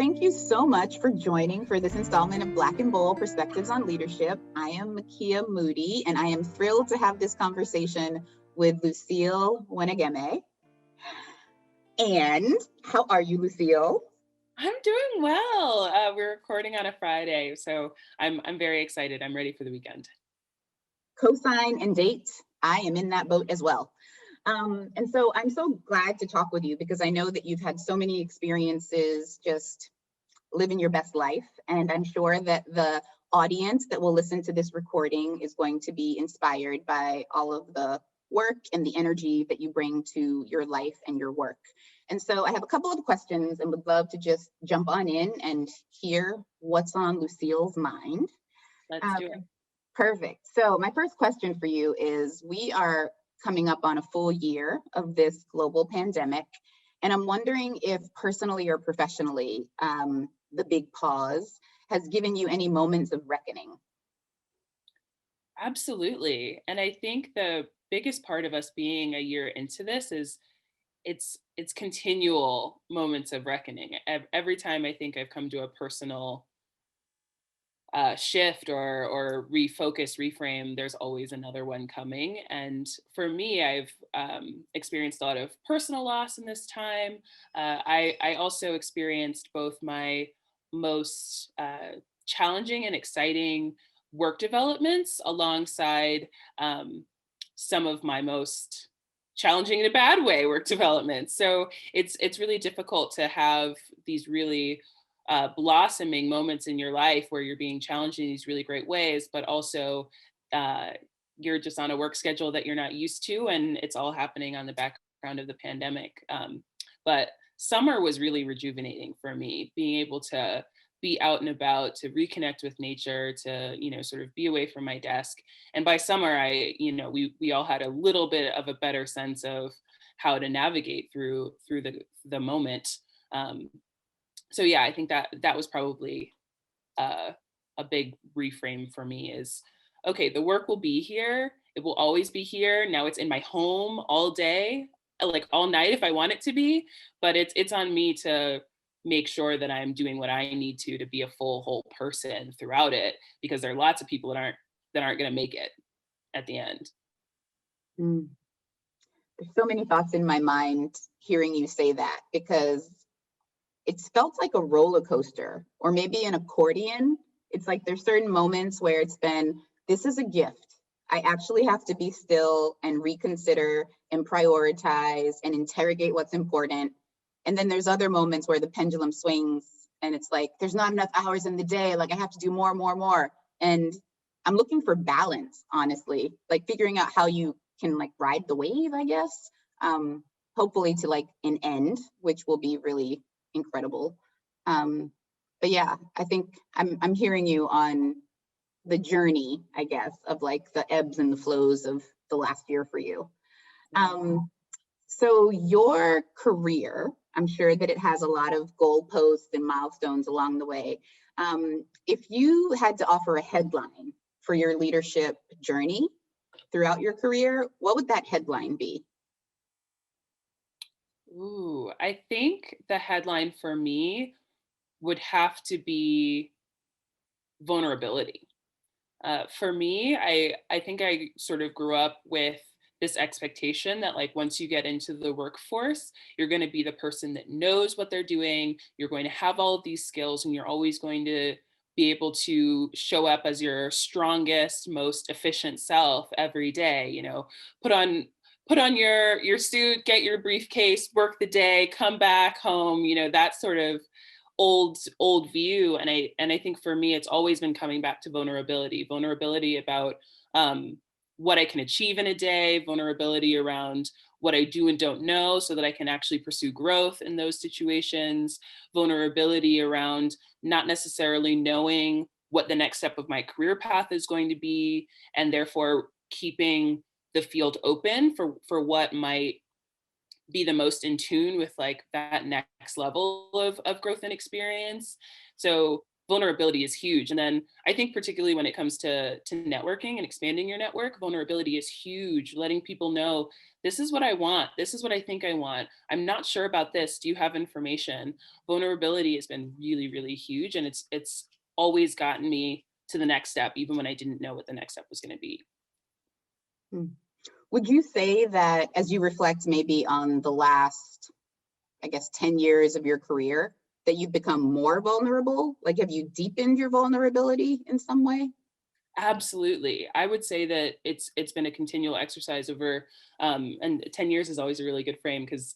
thank you so much for joining for this installment of Black and Bold Perspectives on Leadership. I am Makia Moody, and I am thrilled to have this conversation with Lucille Wenegieme. And how are you, Lucille? I'm doing well. We're recording on a Friday, so I'm very excited. I'm ready for the weekend. Cosign and date, I am in that boat as well. And so I'm so glad to talk with you because I know that you've had so many experiences just living your best life. And I'm sure that the audience that will listen to this recording is going to be inspired by all of the work and the energy that you bring to your life and your work. And so I have a couple of questions and would love to just jump on in and hear what's on Lucille's mind. Let's do it. Perfect. So my first question for you is, we are coming up on a full year of this global pandemic. And I'm wondering if personally or professionally, the big pause has given you any moments of reckoning. Absolutely. And I think the biggest part of us being a year into this is it's continual moments of reckoning. Every time I think I've come to a personal shift or refocus, reframe, there's always another one coming. And for me, I've experienced a lot of personal loss in this time. I also experienced both my most challenging and exciting work developments alongside some of my most challenging in a bad way work developments. So it's really difficult to have these really blossoming moments in your life where you're being challenged in these really great ways, but also uh, you're just on a work schedule that you're not used to, and it's all happening on the background of the pandemic. But summer was really rejuvenating for me, being able to be out and about, to reconnect with nature, to sort of be away from my desk. And by summer, we all had a little bit of a better sense of how to navigate through the moment. So yeah, I think that was probably a big reframe for me is, okay, the work will be here. It will always be here. Now it's in my home all day, like all night if I want it to be, but it's on me to make sure that I'm doing what I need to be a full whole person throughout it, because there are lots of people that aren't going to make it at the end. Mm. There's so many thoughts in my mind hearing you say that, because it's felt like a roller coaster or maybe an accordion. It's like there's certain moments where it's been, this is a gift. I actually have to be still and reconsider and prioritize and interrogate what's important. And then there's other moments where the pendulum swings and it's like, there's not enough hours in the day. Like I have to do more, more, more. And I'm looking for balance, honestly, like figuring out how you can like ride the wave, I guess. Hopefully to like an end, which will be really incredible. But yeah, I think I'm hearing you on the journey, I guess, of like the ebbs and the flows of the last year for you. So your career, I'm sure that it has a lot of goalposts and milestones along the way. If you had to offer a headline for your leadership journey throughout your career, what would that headline be? Ooh, I think the headline for me would have to be vulnerability. For me, I think I sort of grew up with this expectation that like once you get into the workforce, you're going to be the person that knows what they're doing. You're going to have all of these skills, and you're always going to be able to show up as your strongest, most efficient self every day. Put on your suit, get your briefcase, work the day, come back home. That sort of old view. And I think for me it's always been coming back to vulnerability about what I can achieve in a day, vulnerability around what I do and don't know so that I can actually pursue growth in those situations, vulnerability around not necessarily knowing what the next step of my career path is going to be, and therefore keeping the field open for what might be the most in tune with like that next level of growth and experience. So vulnerability is huge. And then I think particularly when it comes to networking and expanding your network, vulnerability is huge. Letting people know, this is what I want. This is what I think I want. I'm not sure about this. Do you have information? Vulnerability has been really, really huge. And it's always gotten me to the next step, even when I didn't know what the next step was going to be. Would you say that as you reflect maybe on the last, I guess, 10 years of your career, that you've become more vulnerable? Like, have you deepened your vulnerability in some way? Absolutely. I would say that it's been a continual exercise over, and 10 years is always a really good frame because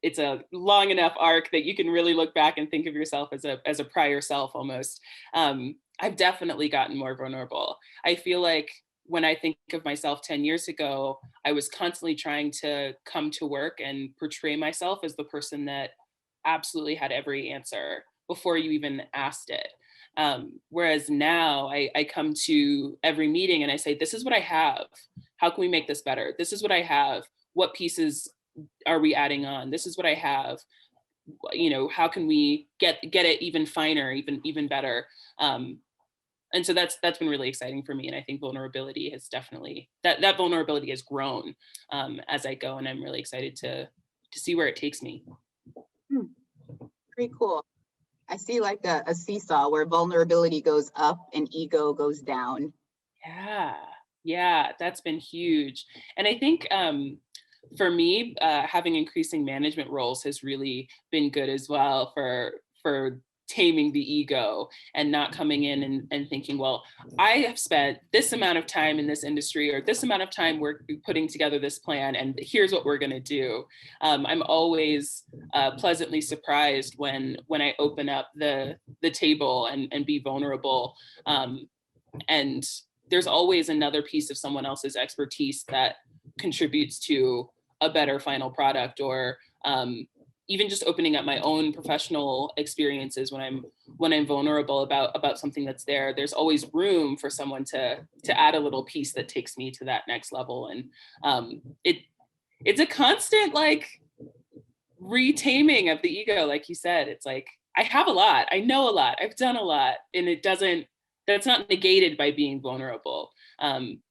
it's a long enough arc that you can really look back and think of yourself as a prior self almost. I've definitely gotten more vulnerable. I feel like when I think of myself 10 years ago, I was constantly trying to come to work and portray myself as the person that absolutely had every answer before you even asked it. Whereas now I come to every meeting and I say, this is what I have. How can we make this better? This is what I have. What pieces are we adding on? This is what I have. You know, how can we get it even finer, even better? And so that's been really exciting for me. And I think vulnerability has definitely that vulnerability has grown as I go, and I'm really excited to see where it takes me. Pretty cool. I see like a seesaw where vulnerability goes up and ego goes down. Yeah, that's been huge. And I think for me, having increasing management roles has really been good as well for taming the ego and not coming in and thinking, well, I have spent this amount of time in this industry or this amount of time we're putting together this plan and here's what we're going to do. I'm always pleasantly surprised when I open up the table and be vulnerable. And there's always another piece of someone else's expertise that contributes to a better final product, or even just opening up my own professional experiences when I'm vulnerable about something that's there. There's always room for someone to add a little piece that takes me to that next level. And it's a constant like retaming of the ego, like you said. It's like, I have a lot, I know a lot, I've done a lot, and that's not negated by being vulnerable.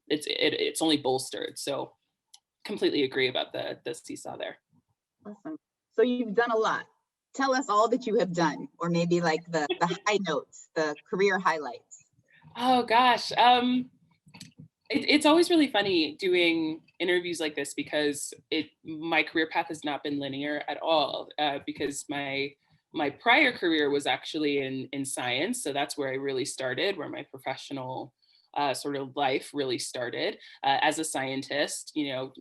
It's only bolstered. So completely agree about the seesaw there. Awesome. So you've done a lot. Tell us all that you have done, or maybe like the high notes, the career highlights. Oh gosh. It's always really funny doing interviews like this because my career path has not been linear at all, because my prior career was actually in science. So that's where I really started, where my professional sort of life really started as a scientist, you know,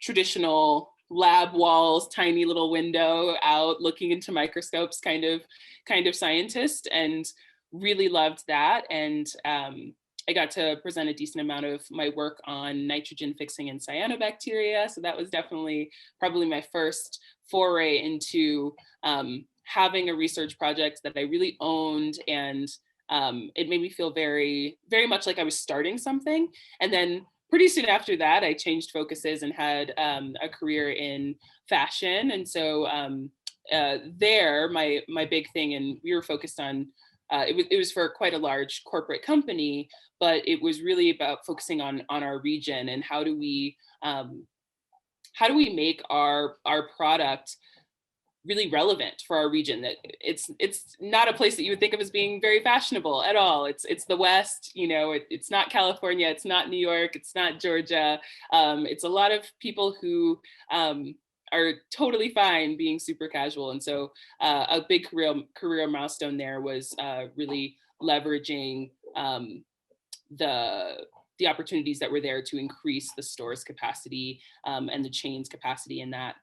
traditional lab walls, tiny little window out looking into microscopes kind of scientist, and really loved that. And I got to present a decent amount of my work on nitrogen fixing in cyanobacteria. So that was definitely probably my first foray into having a research project that I really owned, and it made me feel very, very much like I was starting something. And then pretty soon after that, I changed focuses and had a career in fashion. And so there, my big thing, and we were focused on, it was for quite a large corporate company, but it was really about focusing on our region and how do we make our product really relevant for our region. That it's not a place that you would think of as being very fashionable at all. It's the West, you know. It's not California, it's not New York, it's not Georgia. It's a lot of people who are totally fine being super casual. And so a big career milestone there was really leveraging the opportunities that were there to increase the store's capacity and the chain's capacity in that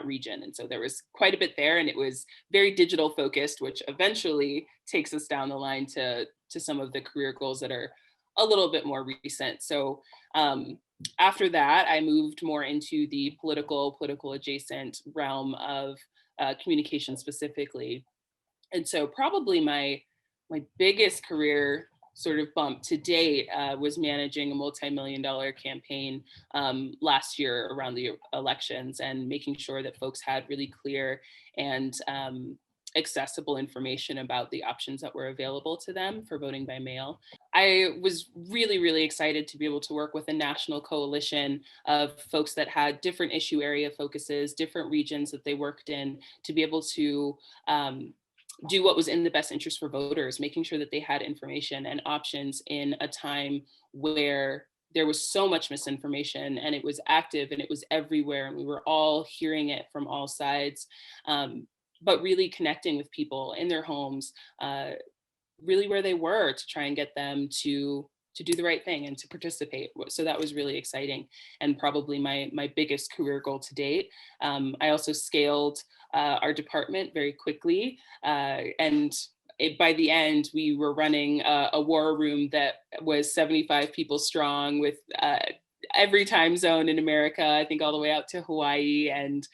region. And so there was quite a bit there, and it was very digital focused, which eventually takes us down the line to some of the career goals that are a little bit more recent. So after that, I moved more into the political adjacent realm of communication specifically. And so probably my biggest career sort of bump to date was managing a multi-million-dollar campaign last year around the elections, and making sure that folks had really clear and accessible information about the options that were available to them for voting by mail. I was really, really excited to be able to work with a national coalition of folks that had different issue area focuses, different regions that they worked in, to be able to do what was in the best interest for voters, making sure that they had information and options in a time where there was so much misinformation and it was active and it was everywhere and we were all hearing it from all sides. But really connecting with people in their homes, really where they were, to try and get them to do the right thing and to participate. So that was really exciting, and probably my biggest career goal to date. I also scaled our department very quickly, and by the end, we were running a war room that was 75 people strong, with every time zone in America, I think all the way out to Hawaii. And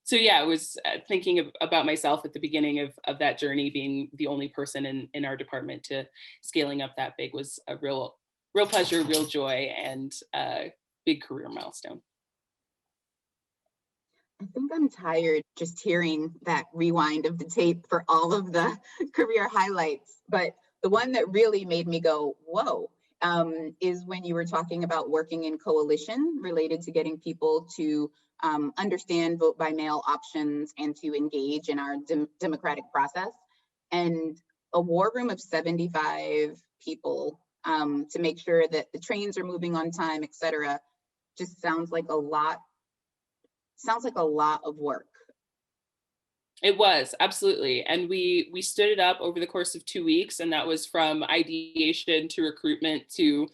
so yeah, I was thinking about myself at the beginning of that journey, being the only person in our department to scaling up that big was a real pleasure, real joy, and big career milestone. I think I'm tired just hearing that rewind of the tape for all of the career highlights. But the one that really made me go, whoa, is when you were talking about working in coalition related to getting people to understand vote by mail options and to engage in our democratic process. And a war room of 75 people to make sure that the trains are moving on time, et cetera, just sounds like a lot of work. It was, absolutely. And we stood it up over the course of 2 weeks, and that was from ideation to recruitment to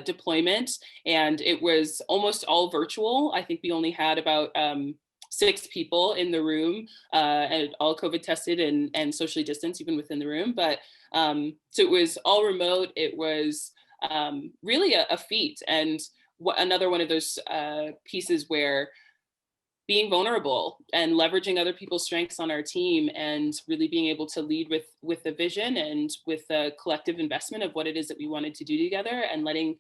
deployment. And it was almost all virtual. I think we only had about 6 people in the room, and all COVID tested and socially distanced even within the room. But so it was all remote. It was really a feat, and another one of those pieces where being vulnerable and leveraging other people's strengths on our team, and really being able to lead with the vision and with the collective investment of what it is that we wanted to do together, and letting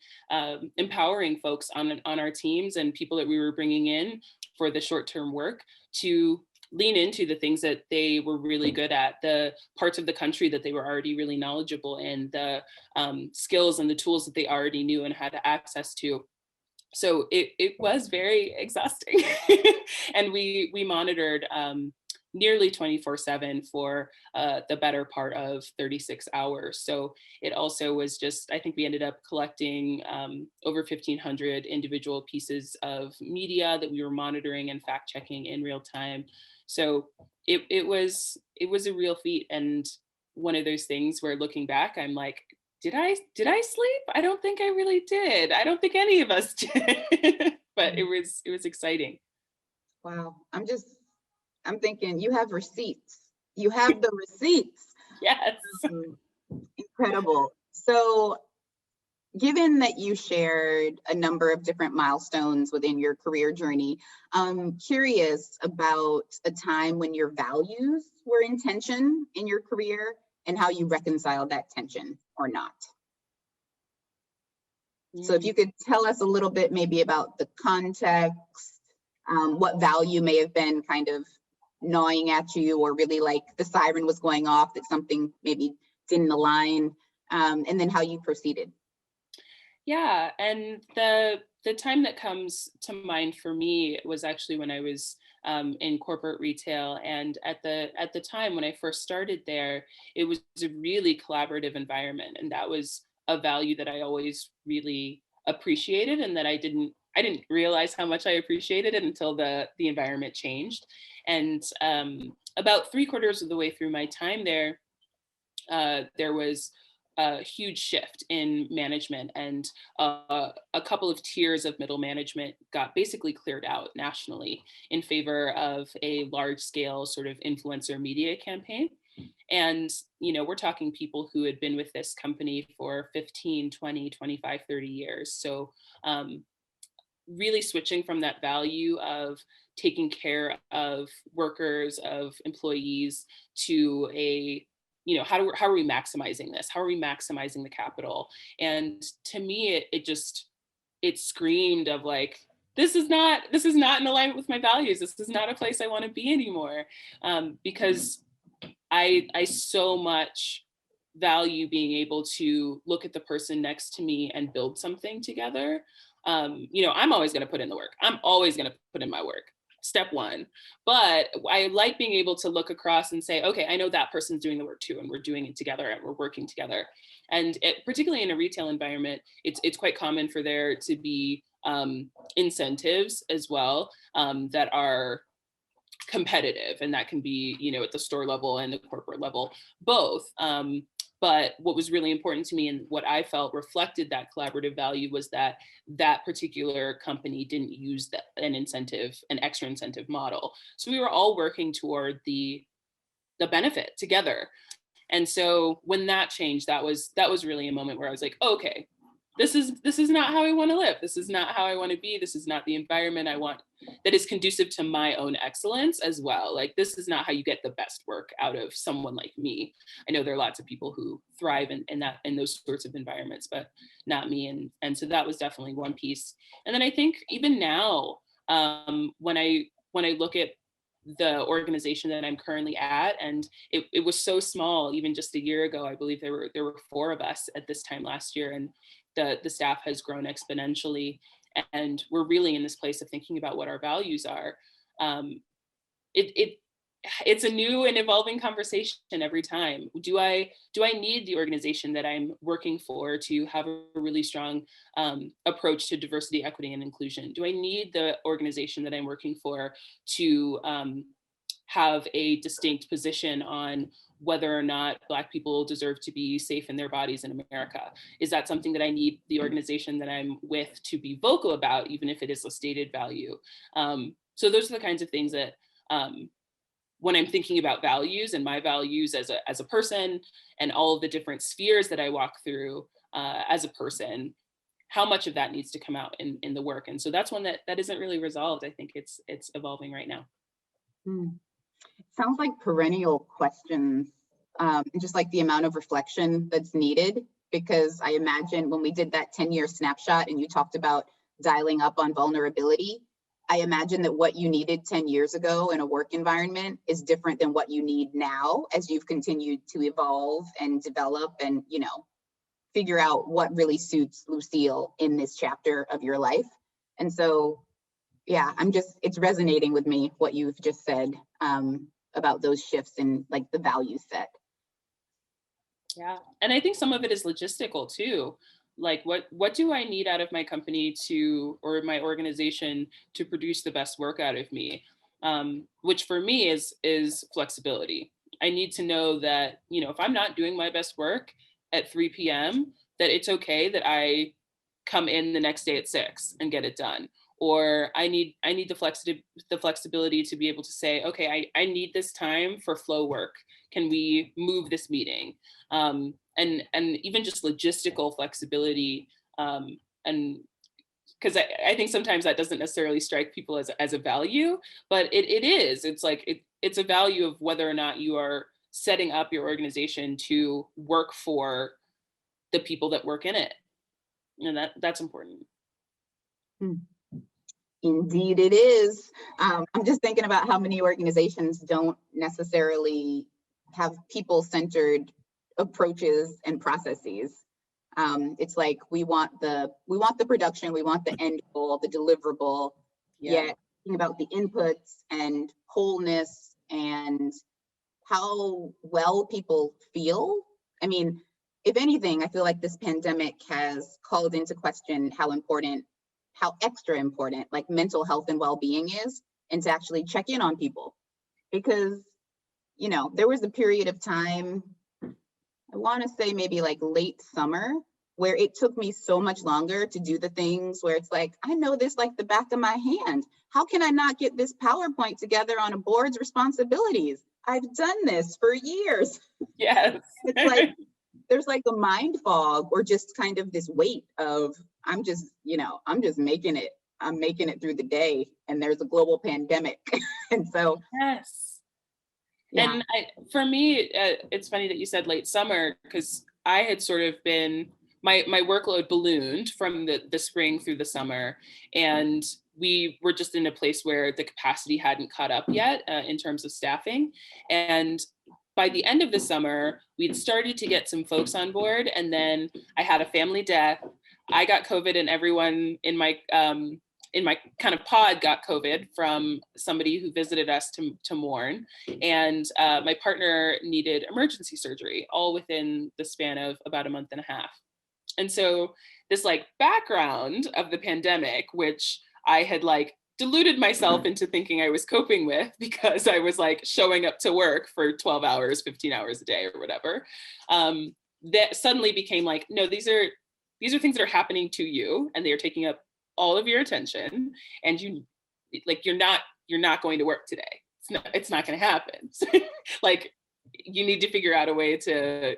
empowering folks on our teams and people that we were bringing in for the short-term work to lean into the things that they were really good at, the parts of the country that they were already really knowledgeable in, the skills and the tools that they already knew and had access to. So it was very exhausting. And we monitored nearly 24/7 for the better part of 36 hours. So it also was just, I think we ended up collecting over 1,500 individual pieces of media that we were monitoring and fact checking in real time. So it was a real feat, and one of those things where, looking back, I'm like, did I sleep? I don't think I really did. I don't think any of us did. But it was exciting. Wow. I'm thinking you have receipts. You have the receipts. Yes. Incredible. So given that you shared a number of different milestones within your career journey, I'm curious about a time when your values were in tension in your career and how you reconciled that tension or not. So if you could tell us a little bit maybe about the context, what value may have been kind of gnawing at you, or really like the siren was going off that something maybe didn't align, and then how you proceeded. Yeah, and the time that comes to mind for me was actually when I was in corporate retail, and at the time when I first started there, it was a really collaborative environment, and that was a value that I always really appreciated, and that I didn't realize how much I appreciated it until the environment changed. And about 3/4 of the way through my time there, there was a huge shift in management, and a couple of tiers of middle management got basically cleared out nationally in favor of a large scale sort of influencer media campaign. And, we're talking people who had been with this company for 15, 20, 25, 30 years. So really switching from that value of taking care of workers, of employees, to a, how are we maximizing this? How are we maximizing the capital? And to me, it screamed of like, this is not in alignment with my values. This is not a place I want to be anymore. Because I so much value being able to look at the person next to me and build something together. I'm always going to put in the work. I'm always going to put in my work. Step one. But I like being able to look across and say, okay, I know that person's doing the work too, and we're doing it together and we're working together. And particularly in a retail environment, it's quite common for there to be incentives as well that are competitive, and that can be at the store level and the corporate level, both. But what was really important to me and what I felt reflected that collaborative value was that that particular company didn't use an extra incentive model. So we were all working toward the benefit together. And so when that changed, that was really a moment where I was like, okay, this is not how I want to live. This is not how I want to be. This is not the environment I want that is conducive to my own excellence as well. Like, this is not how you get the best work out of someone like me. I know there are lots of people who thrive in those sorts of environments, but not me. And so that was definitely one piece. And then I think even now, when I look at the organization that I'm currently at, and it was so small even just a year ago. I believe there were 4 of us at this time last year, and the staff has grown exponentially, and we're really in this place of thinking about what our values are. It's a new and evolving conversation every time. Do I need the organization that I'm working for to have a really strong approach to diversity, equity, and inclusion? Do I need the organization that I'm working for to have a distinct position on whether or not Black people deserve to be safe in their bodies in America? Is that something that I need the organization that I'm with to be vocal about, even if it is a stated value? So those are the kinds of things that when I'm thinking about values and my values as a person and all of the different spheres that I walk through as a person, how much of that needs to come out in the work? And so that's one that isn't really resolved. I think it's evolving right now. It sounds like perennial questions, and just like the amount of reflection that's needed, because I imagine when we did that 10-year snapshot and you talked about dialing up on vulnerability, I imagine that what you needed 10 years ago in a work environment is different than what you need now as you've continued to evolve and develop and, figure out what really suits Lucille in this chapter of your life. And so, yeah, it's resonating with me what you've just said about those shifts in like the value set. Yeah, and I think some of it is logistical too. Like, what do I need out of my company or my organization to produce the best work out of me? Which for me is flexibility. I need to know that, if I'm not doing my best work at 3 p.m., that it's okay that I come in the next day at 6 and get it done. Or I need the flexibility to be able to say, okay, I need this time for flow work. Can we move this meeting? And even just logistical flexibility. And because I think sometimes that doesn't necessarily strike people as a value, but it is. It's like it's a value of whether or not you are setting up your organization to work for the people that work in it. And that's important. Indeed it is. I'm just thinking about how many organizations don't necessarily have people-centered approaches and processes. It's like we want the production, we want the end goal, the deliverable, yet thinking about the inputs and wholeness and how well people feel. I mean, if anything, I feel like this pandemic has called into question how extra important like mental health and well-being is, and to actually check in on people. Because, there was a period of time, I want to say maybe like late summer, where it took me so much longer to do the things where it's like, I know this like the back of my hand. How can I not get this PowerPoint together on a board's responsibilities? I've done this for years. Yes. It's like, there's like a mind fog or just kind of this weight of, I'm just making it. I'm making it through the day, and there's a global pandemic. And so, yes. Yeah. And for me, it's funny that you said late summer, because I had sort of been, my workload ballooned from the spring through the summer. And we were just in a place where the capacity hadn't caught up yet in terms of staffing. And by the end of the summer, we'd started to get some folks on board. And then I had a family death. I got COVID, and everyone in my kind of pod got COVID from somebody who visited us to mourn. And my partner needed emergency surgery, all within the span of about a month and a half. And so this like background of the pandemic, which I had like deluded myself into thinking I was coping with because I was like showing up to work for 12 hours, 15 hours a day or whatever, that suddenly became like, no, these are things that are happening to you, and they are taking up all of your attention, and you're not going to work today. It's not going to happen. Like, you need to figure out a way to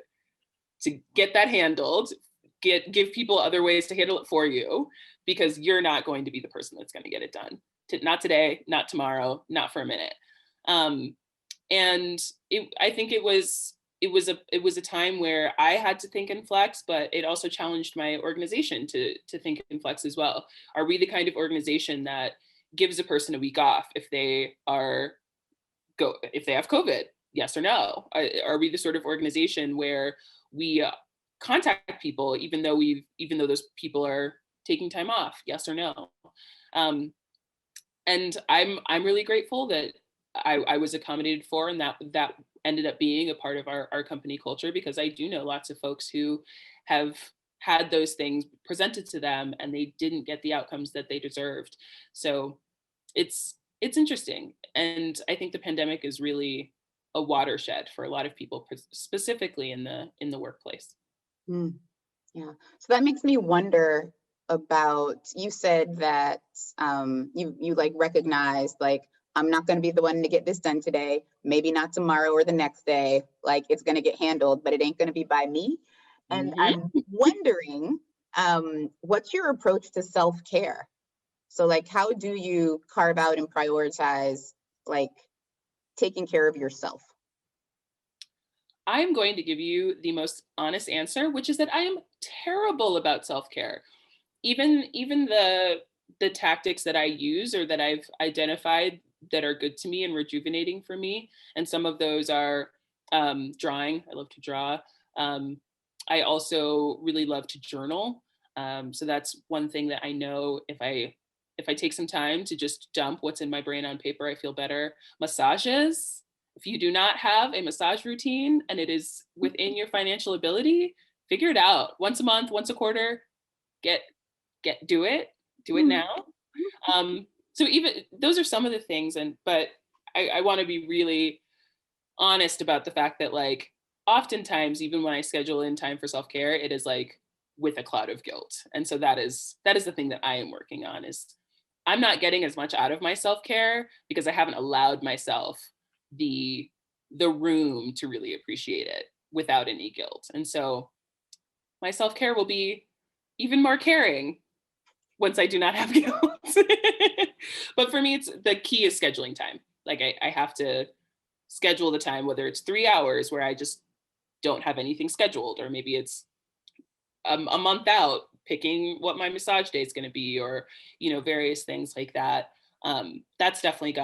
get that handled, give people other ways to handle it for you, because you're not going to be the person that's going to get it done. Not today, not tomorrow, not for a minute. And I think it was a time where I had to think and flex, but it also challenged my organization to think and flex as well. Are we the kind of organization that gives a person a week off if they have COVID? Yes or no? Are we the sort of organization where we contact people even though those people are taking time off? Yes or no? And I'm really grateful that I was accommodated for, and that ended up being a part of our company culture, because I do know lots of folks who have had those things presented to them and they didn't get the outcomes that they deserved. So it's interesting. And I think the pandemic is really a watershed for a lot of people, specifically in the workplace. Mm, yeah. So that makes me wonder about, you said that you like recognized, like, I'm not going to be the one to get this done today, maybe not tomorrow or the next day, like it's going to get handled, but it ain't going to be by me. And I'm wondering, what's your approach to self-care? So like, how do you carve out and prioritize like taking care of yourself? I'm going to give you the most honest answer, which is that I am terrible about self-care. Even the tactics that I use or that I've identified that are good to me and rejuvenating for me, and some of those are drawing. I love to draw. I also really love to journal. So that's one thing that I know, if I take some time to just dump what's in my brain on paper, I feel better. Massages. If you do not have a massage routine and it is within your financial ability, figure it out. Once a month, once a quarter, do it now. So even those are some of the things, but I want to be really honest about the fact that, like, oftentimes, even when I schedule in time for self-care, it is like with a cloud of guilt. And so that is the thing that I am working on, is I'm not getting as much out of my self-care because I haven't allowed myself the room to really appreciate it without any guilt. And so my self-care will be even more caring once I do not have guilt. But for me, the key is scheduling time. Like, I have to schedule the time, whether it's 3 hours where I just don't have anything scheduled, or maybe it's a month out picking what my massage day is going to be, or various things like that. That's definitely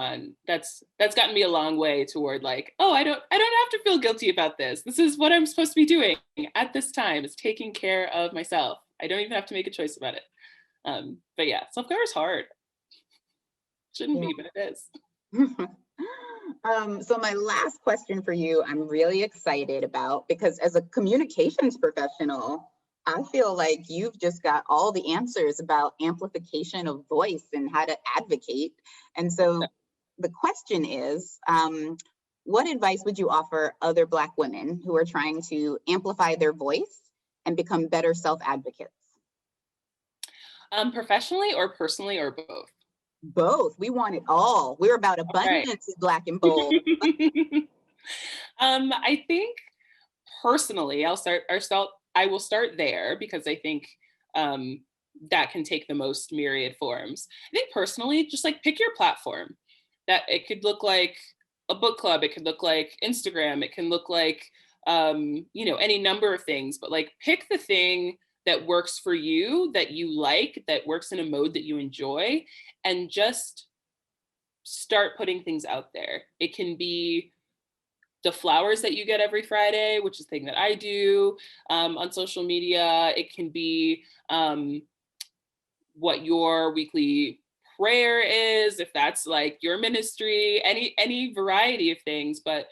that's gotten me a long way toward, like, oh, I don't have to feel guilty about this. This is what I'm supposed to be doing at this time, is taking care of myself. I don't even have to make a choice about it. But yeah, self-care is hard. Shouldn't be, but it is. So my last question for you, I'm really excited about, because as a communications professional, I feel like you've just got all the answers about amplification of voice and how to advocate. And so the question is, what advice would you offer other Black women who are trying to amplify their voice and become better self-advocates? Professionally or personally, or both? Both. We want it all. We're about abundance, right. Black and bold. I think personally, I will start there, because I think that can take the most myriad forms. I think personally, just like pick your platform. That it could look like a book club, it could look like Instagram, it can look like any number of things, but like pick the thing that works for you, that you like, that works in a mode that you enjoy, and just start putting things out there. It can be the flowers that you get every Friday, which is the thing that I do on social media. It can be what your weekly prayer is, if that's like your ministry, any variety of things, but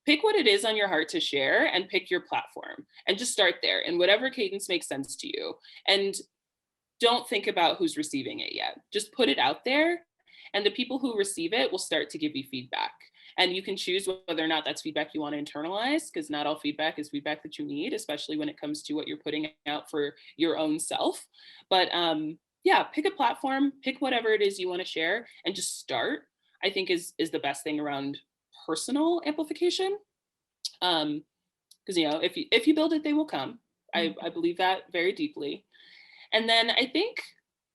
pick what it is on your heart to share and pick your platform and just start there, and whatever cadence makes sense to you. And don't think about who's receiving it yet. Just put it out there, and the people who receive it will start to give you feedback. And you can choose whether or not that's feedback you want to internalize, because not all feedback is feedback that you need, especially when it comes to what you're putting out for your own self. But yeah, pick a platform, pick whatever it is you want to share, and just start. I think is the best thing around personal amplification. Because if you build it, they will come. I believe that very deeply. And then I think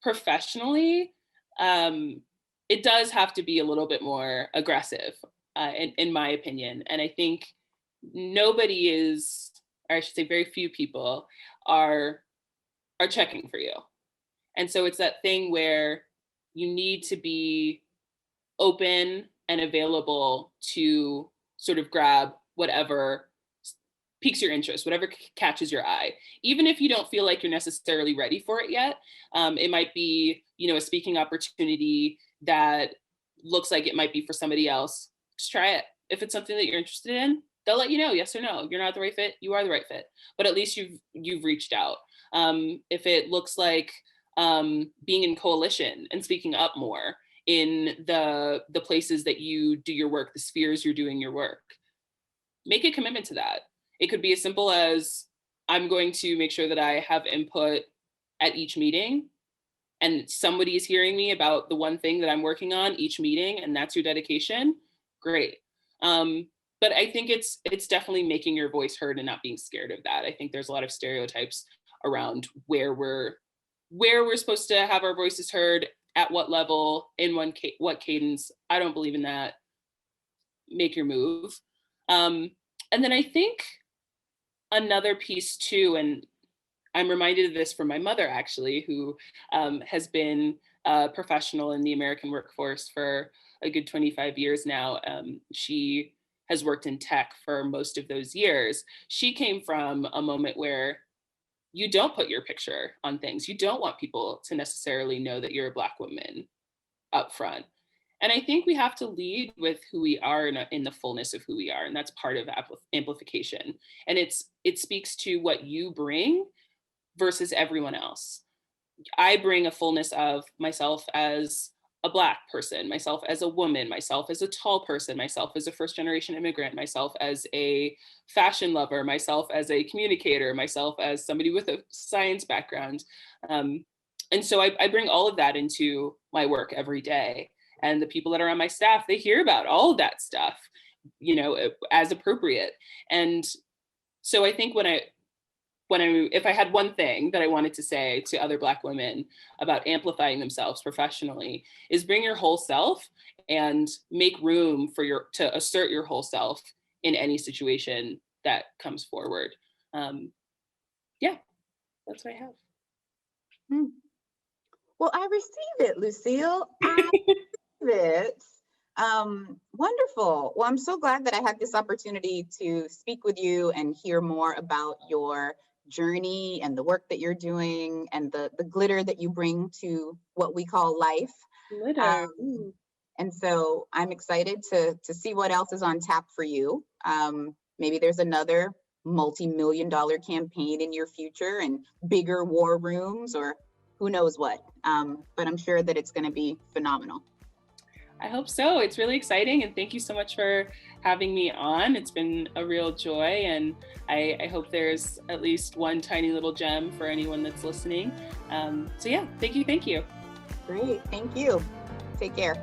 professionally, it does have to be a little bit more aggressive, in my opinion. And I think nobody is, or I should say very few people are checking for you. And so it's that thing where you need to be open and available to sort of grab whatever piques your interest, whatever catches your eye. Even if you don't feel like you're necessarily ready for it yet, it might be, a speaking opportunity that looks like it might be for somebody else. Just try it. If it's something that you're interested in, they'll let you know, yes or no. You're not the right fit, you are the right fit. But at least you've reached out. If it looks like being in coalition and speaking up more in the places that you do your work, the spheres you're doing your work, make a commitment to that. It could be as simple as, I'm going to make sure that I have input at each meeting, and somebody is hearing me about the one thing that I'm working on each meeting, and that's your dedication. Great. But I think it's definitely making your voice heard and not being scared of that. I think there's a lot of stereotypes around where we're supposed to have our voices heard, at what level, in what cadence. I don't believe in that. Make your move. And then I think another piece too, and I'm reminded of this from my mother actually, who has been a professional in the American workforce for a good 25 years now. She has worked in tech for most of those years. She came from a moment where you don't put your picture on things. You don't want people to necessarily know that you're a Black woman up front. And I think we have to lead with who we are in the fullness of who we are. And that's part of amplification. And it speaks to what you bring versus everyone else. I bring a fullness of myself as a Black person, myself as a woman, myself as a tall person, myself as a first-generation immigrant, myself as a fashion lover, myself as a communicator, myself as somebody with a science background. And so I bring all of that into my work every day. And the people that are on my staff, they hear about all of that stuff, as appropriate. And so I think if I had one thing that I wanted to say to other Black women about amplifying themselves professionally, is bring your whole self and make room to assert your whole self in any situation that comes forward. Yeah, that's what I have. Well, I receive it, Lucille. I receive it. Wonderful. Well, I'm so glad that I had this opportunity to speak with you and hear more about your journey and the work that you're doing and the glitter that you bring to what we call life. Glitter. And so I'm excited to see what else is on tap for you. Maybe there's another multi-million-dollar campaign in your future and bigger war rooms, or who knows what. But I'm sure that it's going to be phenomenal. I hope so. It's really exciting. And thank you so much for having me on. It's been a real joy. And I hope there's at least one tiny little gem for anyone that's listening. So yeah, thank you. Great. Thank you. Take care.